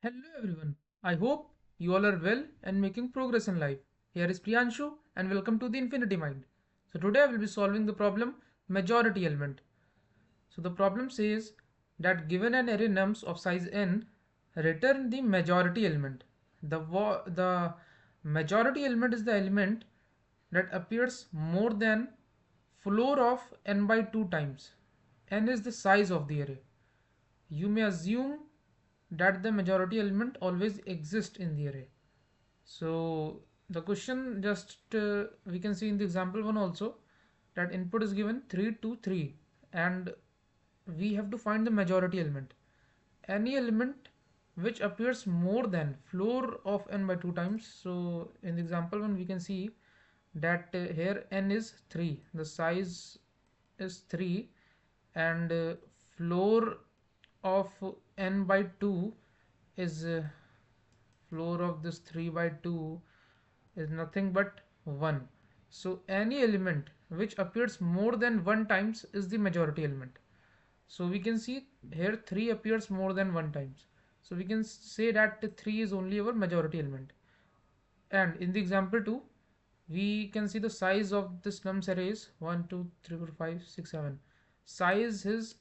Hello everyone. I hope you all are well and making progress in life. Here is Priyanshu and welcome to the Infinity Mind. So today I will be solving the problem majority element. So the problem says that given an array nums of size n, return the majority element. The majority element is the element that appears more than floor of n by 2 times. N is the size of the array. You may assume that the majority element always exists in the array. So the question just we can see in the example one also that input is given 3 2 3 and we have to find the majority element. Any element which appears more than floor of n by 2 times. So in the example one we can see that here n is 3, the size is 3 and floor of n by 2 is floor of this 3 by 2 is nothing but 1. So any element which appears more than 1 times is the majority element. So we can see here 3 appears more than 1 times. So we can say that 3 is only our majority element. And in the example 2, we can see the size of this nums array is 1, 2, 3, 4, 5, 6, 7. Size is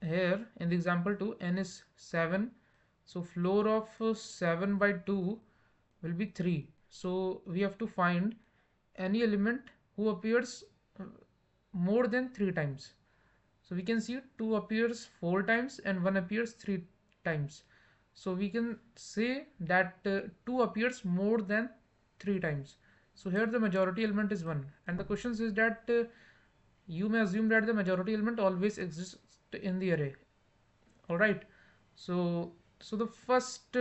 here in the example 2, n is 7. So floor of 7 by 2 will be 3. So we have to find any element who appears more than 3 times. So we can see 2 appears 4 times and 1 appears 3 times. So we can say that 2 appears more than 3 times. So here the majority element is 1. And the question is that you may assume that the majority element always exists in the array. Alright. So the first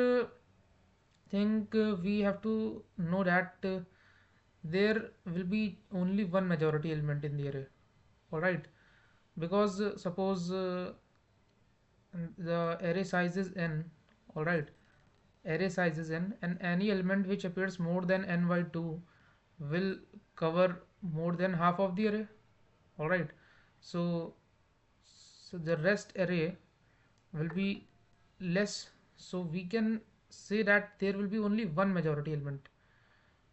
thing we have to know that there will be only one majority element in the array. Alright. Because suppose the array size is n. Alright. Array size is n and any element which appears more than n by 2 will cover more than half of the array. Alright. So the rest array will be less, so we can say that there will be only one majority element.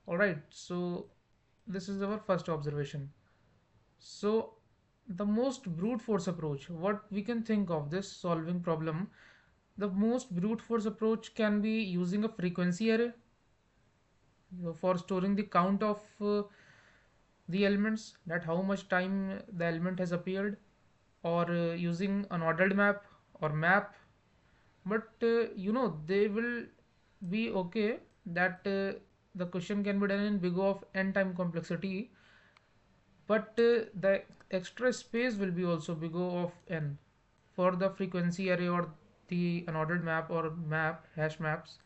Alright, so this is our first observation. So the most brute force approach, what we can think of this solving problem, the most brute force approach can be using a frequency array for storing the count of the elements, that how much time the element has appeared, or using an ordered map or map. But they will be okay that the question can be done in big O of n time complexity, but the extra space will be also big O of n for the frequency array or the unordered map or map hash maps.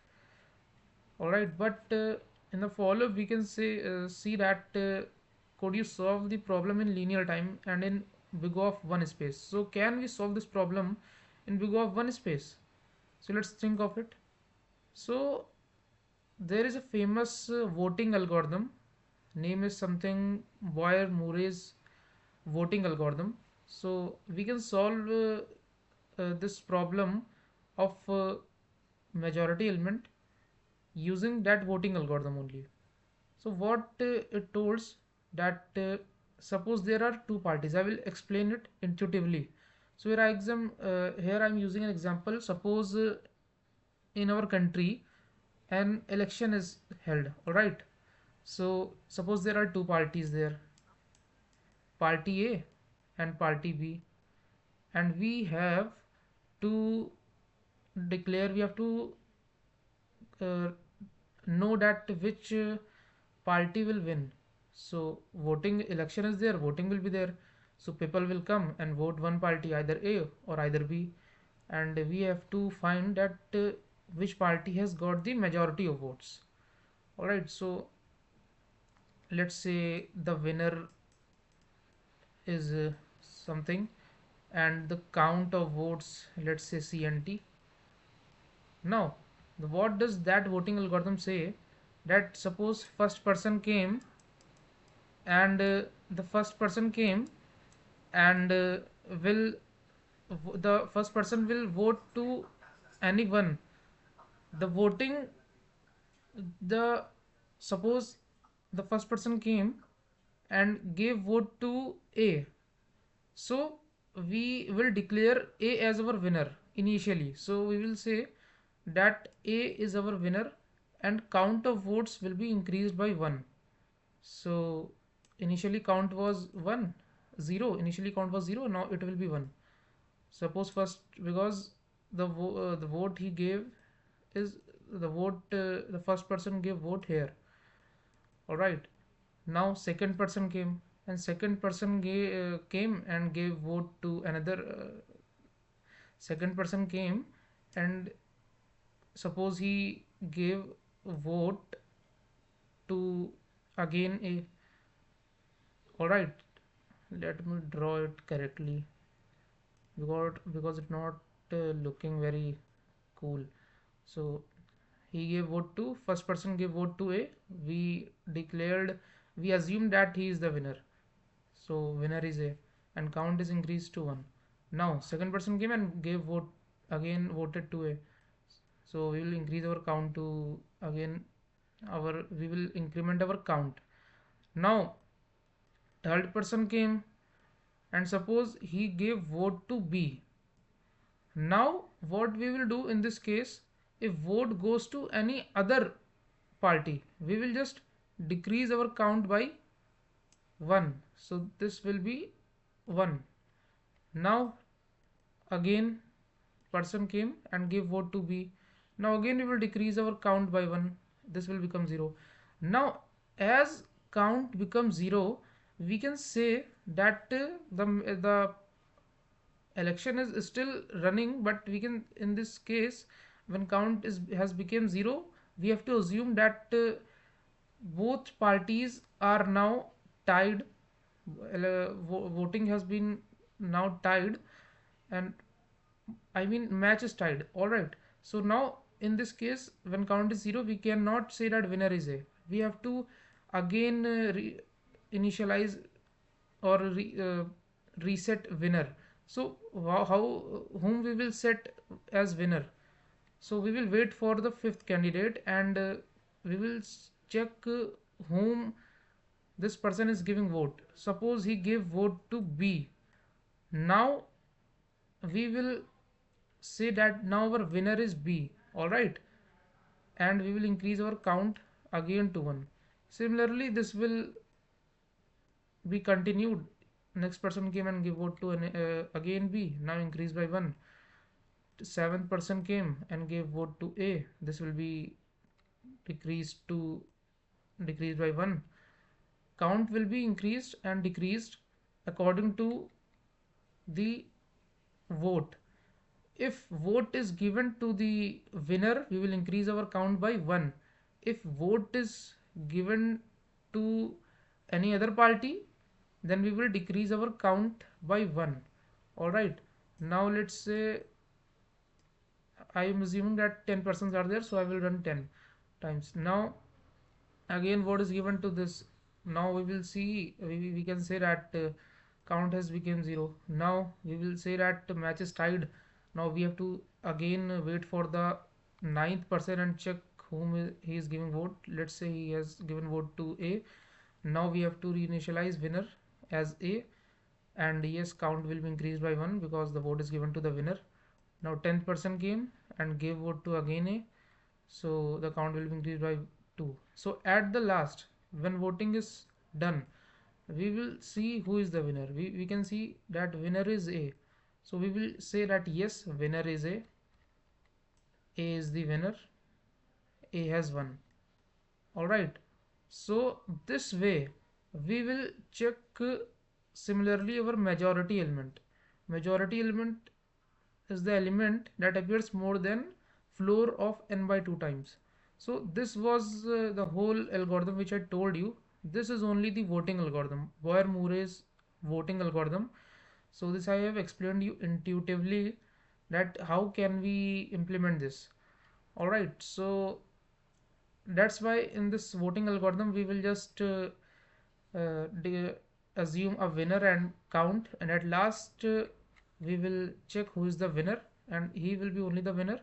Alright, but in the follow we can see that could you solve the problem in linear time and in big O of one space. So can we solve this problem in big O of one space? So let's think of it. So there is a famous voting algorithm. Name is something Boyer-Murray's voting algorithm. So we can solve this problem of majority element using that voting algorithm only. So what it tells that suppose there are two parties. I will explain it intuitively. So here I am using an example. Suppose in our country an election is held. All right. So suppose there are two parties there, party A and party B, and we have to we have to uh, know that which party will win. So voting election is there, voting will be there. So people will come and vote one party, either A or either B, and we have to find that which party has got the majority of votes. All right. So let's say the winner is something and the count of votes, let's say CNT. Now what does that voting algorithm say? That suppose first person came and the first person came and will the first person will vote to anyone The voting, the suppose the first person came and gave vote to A. So we will declare A as our winner initially. So we will say that A is our winner and count of votes will be increased by 1. So initially count was 1, 0. Initially count was 0. Now it will be 1. Suppose first, because the vote he gave is the vote, the first person gave vote here. All right. Now second person came and second person came and gave vote to another. Second person came and suppose he gave vote to again A. All right. Let me draw it correctly because it's not looking very cool. So he gave vote to, first person gave vote to A. We assumed that he is the winner. So winner is A and count is increased to 1. Now second person came and gave vote, again voted to A. So we will increase our count to, again we will increment our count. Now third person came and suppose he gave vote to B. Now what we will do in this case, if vote goes to any other party, we will just decrease our count by 1. So this will be 1. Now again person came and gave vote to B. Now again we will decrease our count by 1. This will become 0. Now as count becomes 0, we can say that the election is still running, but we can, in this case, when count has become 0, we have to assume that both parties are now tied. Voting has been now tied, and I mean match is tied. All right. So now in this case, when count is 0, we cannot say that winner is A. We have to again initialize or reset winner. So whom we will set as winner? So we will wait for the fifth candidate and we will check whom this person is giving vote. Suppose he gave vote to B. Now we will say that now our winner is B. All right, and we will increase our count again to 1. Similarly, this will be continued. Next person came and gave vote to again B. Now increase by 1. Seventh person came and gave vote to A. This will be decreased by 1. Count will be increased and decreased according to the vote. If vote is given to the winner, we will increase our count by 1. If vote is given to any other party, then we will decrease our count by 1. All right. Now let's say I am assuming that 10 persons are there, so I will run 10 times. Now again vote is given to this. Now we will see, we can say that count has become 0. Now we will say that the match is tied. Now we have to again wait for the ninth person and check whom he is giving vote. Let's say he has given vote to A. Now we have to reinitialize winner as A, and yes, count will be increased by 1 because the vote is given to the winner. Now 10th person came and gave vote to again A, so the count will be increased by 2. So at the last, when voting is done, we will see who is the winner. We can see that winner is A. So we will say that yes, winner is A. A is the winner. A has won. Alright. So this way we will check similarly our majority element. Majority element is the element that appears more than floor of n by 2 times. So this was the whole algorithm which I told you. This is only the voting algorithm, Boyer-Murray's voting algorithm. So this I have explained you intuitively that how can we implement this. Alright, so that's why in this voting algorithm we will just assume a winner and count, and at last we will check who is the winner, and he will be only the winner.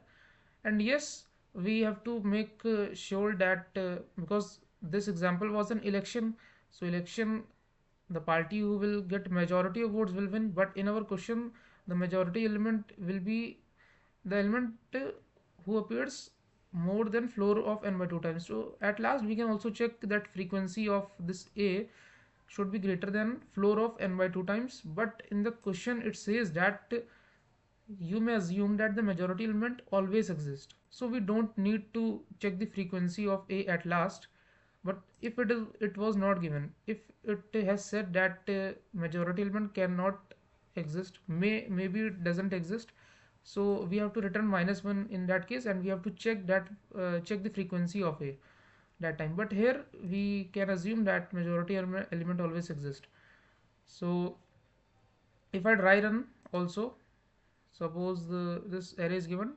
And yes, we have to make sure that because this example was an election, so election, the party who will get majority of votes will win, but in our question the majority element will be the element who appears more than floor of n by 2 times. So at last we can also check that frequency of this a should be greater than floor of n by 2 times, but in the question it says that you may assume that the majority element always exists, so we don't need to check the frequency of a at last. But if it was not given, if it has said that majority element cannot exist, maybe it doesn't exist, so we have to return -1 in that case, and we have to check that check the frequency of a that time. But here we can assume that majority element always exists. So if I try run also, suppose this array is given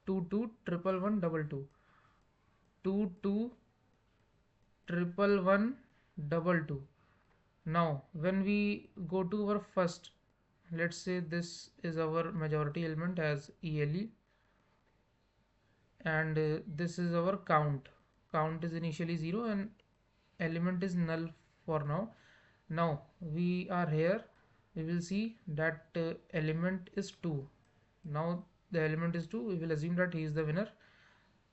2 2 triple 1 double 2 2 2 triple 1 double 2. Now when we go to our first, let's say this is our majority element as ELE, and this is our count is initially 0 and element is null for now. Now we are here, we will see that element is 2. Now the element is 2, we will assume that he is the winner.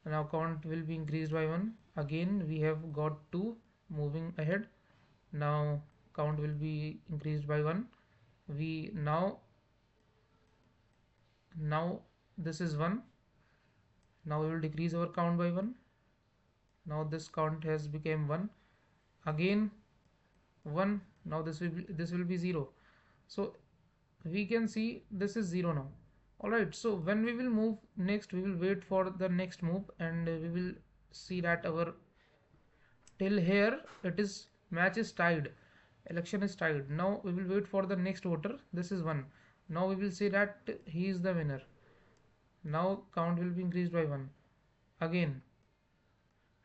Now count will be increased by 1. Again we have got 2 moving ahead. Now count will be increased by 1. We now this is 1. Now we will decrease our count by 1. Now this count has become 1. Again 1. Now this will be 0. So we can see this is 0 now. Alright, so when we will move next, we will wait for the next move, and we will see that our till here it is match is tied, election is tied. Now we will wait for the next voter, this is 1. Now we will say that he is the winner. Now count will be increased by 1 again.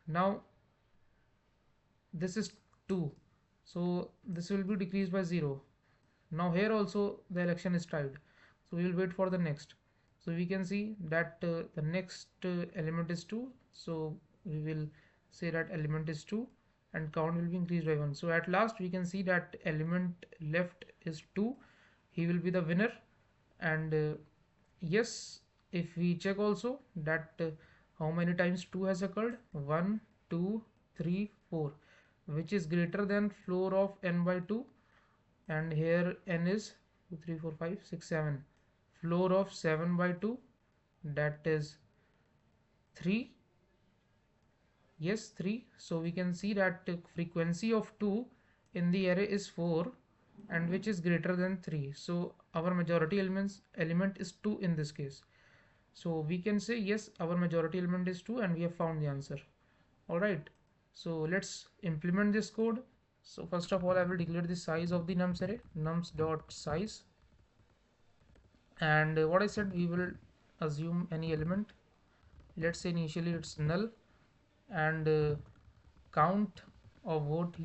Now this is 2, so this will be decreased by 0. Now here also the election is tied, so we will wait for the next. So we can see that the next element is 2, so we will say that element is 2 and count will be increased by 1. So at last we can see that element left is 2, he will be the winner. And yes, if we check also that how many times 2 has occurred, 1 2 3 4, which is greater than floor of n by 2, and here n is 2 3 4 5 6 7, floor of 7 by 2, that is 3. Yes, 3. So we can see that frequency of 2 in the array is 4, and which is greater than 3. So our majority element is 2 in this case. So we can say yes, our majority element is 2, and we have found the answer. Alright, so let's implement this code. So first of all, I will declare the size of the nums array, nums.size, and what I said, we will assume any element. Let's say initially it's null, and count of vote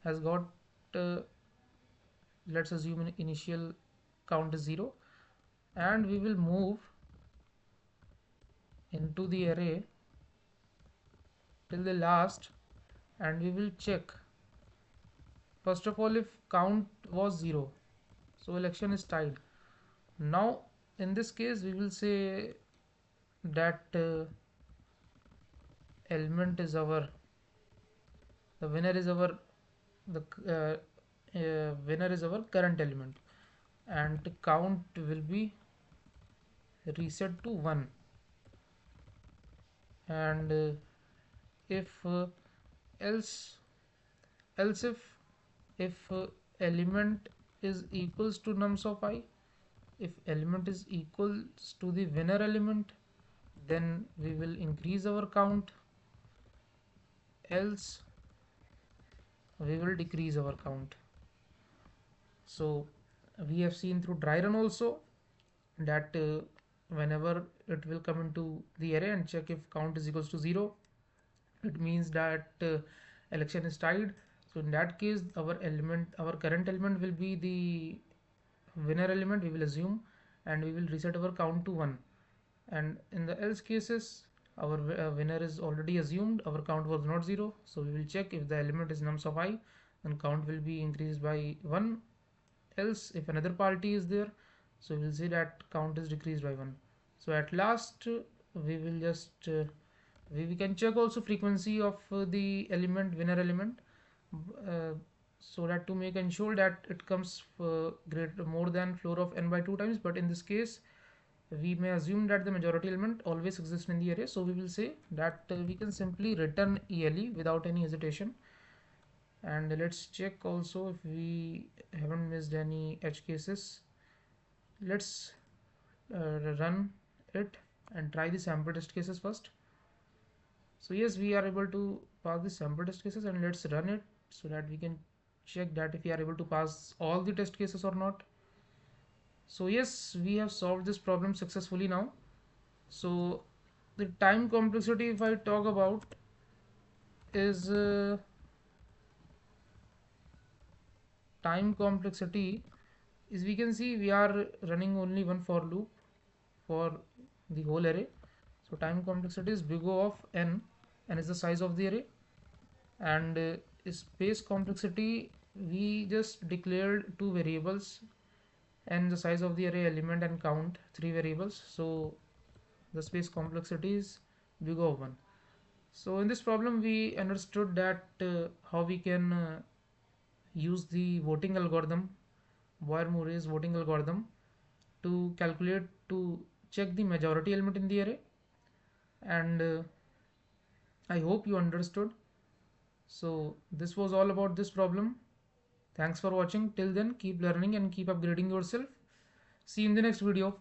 has got let's assume initial count is 0, and we will move into the array till the last, and we will check first of all if count was 0, so election is tied. Now in this case we will say that element is our, the winner is our, the winner is our current element, and count will be reset to 1. And if else if element is equals to nums of I, if element is equals to the winner element, then we will increase our count, else we will decrease our count. So we have seen through dry run also that whenever it will come into the array and check if count is equals to 0, it means that election is tied. So in that case our current element will be the winner element, we will assume, and we will reset our count to 1. And in the else cases, Our winner is already assumed. Our count was not 0, so we will check if the element is nums of I, then count will be increased by 1. Else, if another party is there, so we will see that count is decreased by 1. So at last, we will just we can check also frequency of the element, winner element, uh, so that to make ensure that it comes greater more than floor of n by 2 times. But in this case, we may assume that the majority element always exists in the array, so we will say that we can simply return ELE without any hesitation. And let's check also if we haven't missed any edge cases. Let's run it and try the sample test cases first. So yes, we are able to pass the sample test cases, and let's run it so that we can check that if we are able to pass all the test cases or not. So yes, we have solved this problem successfully now. So the time complexity, if I talk about, is time complexity is, we can see we are running only one for loop for the whole array. So time complexity is big O of n is the size of the array, and space complexity, we just declared two variables, and the size of the array, element, and count, three variables. So the space complexity is big O of 1. So in this problem we understood that how we can use the voting algorithm, Boyer-Murray's voting algorithm, to calculate, to check the majority element in the array. And I hope you understood. So this was all about this problem. Thanks for watching. Till then, keep learning and keep upgrading yourself. See you in the next video.